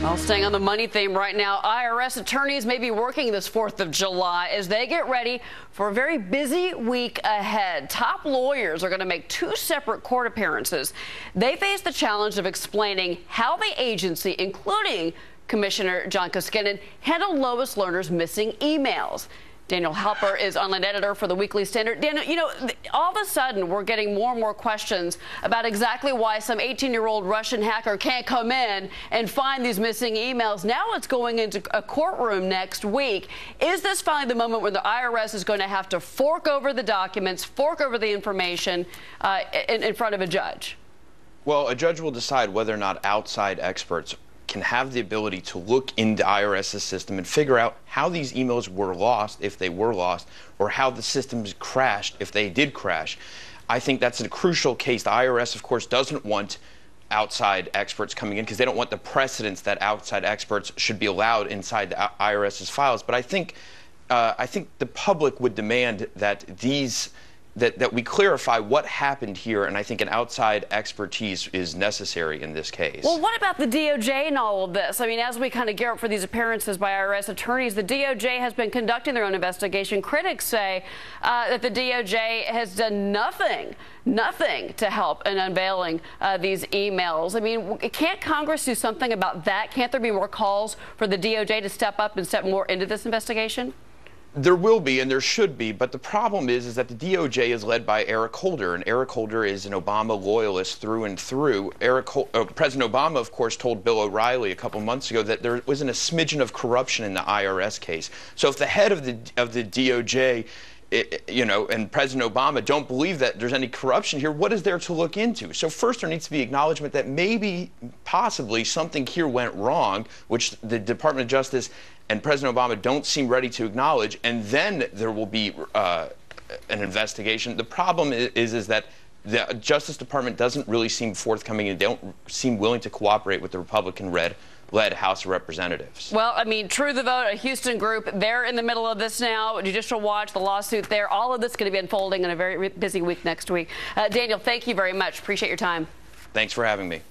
Well, staying on the money theme right now, IRS attorneys may be working this 4th of July as they get ready for a very busy week ahead. Top lawyers are going to make 2 separate court appearances. They face the challenge of explaining how the agency, including Commissioner John Koskinen, handled Lois Lerner's missing emails. Daniel Halper is online editor for the Weekly Standard. Daniel, you know, all of a sudden we're getting more and more questions about exactly why some 18-year-old Russian hacker can't come in and find these missing emails. Now it's going into a courtroom next week. Is this finally the moment where the IRS is going to have to fork over the documents, fork over the information in front of a judge? Well, a judge will decide whether or not outside experts can have the ability to look into IRS's system and figure out how these emails were lost, if they were lost, or how the systems crashed, if they did crash. I think that's a crucial case. The IRS, of course, doesn't want outside experts coming in because they don't want the precedents that outside experts should be allowed inside the IRS's files. But I think the public would demand that that we clarify what happened here, and I think an outside expertise is necessary in this case. Well, what about the DOJ in all of this? I mean, as we kind of gear up for these appearances by IRS attorneys, the DOJ has been conducting their own investigation. Critics say that the DOJ has done nothing to help in unveiling these emails. I mean, can't Congress do something about that? Can't there be more calls for the DOJ to step up and step more into this investigation? There will be, and there should be, but the problem is that the DOJ is led by Eric Holder, and Eric Holder is an Obama loyalist through and through. President Obama, of course, told Bill O'Reilly a couple months ago that there wasn't a smidgen of corruption in the IRS case. So if the head of the DOJ, and President Obama don't believe that there's any corruption here, what is there to look into? So first there needs to be acknowledgement that maybe, possibly, something here went wrong, which the Department of Justice and President Obama don't seem ready to acknowledge, and then there will be an investigation. The problem is that the Justice Department doesn't really seem forthcoming and don't seem willing to cooperate with the Republican-led House of Representatives. Well, I mean, True the Vote, a Houston group, they're in the middle of this now. Judicial Watch, the lawsuit there, all of this is going to be unfolding in a very busy week next week. Daniel, thank you very much. Appreciate your time. Thanks for having me.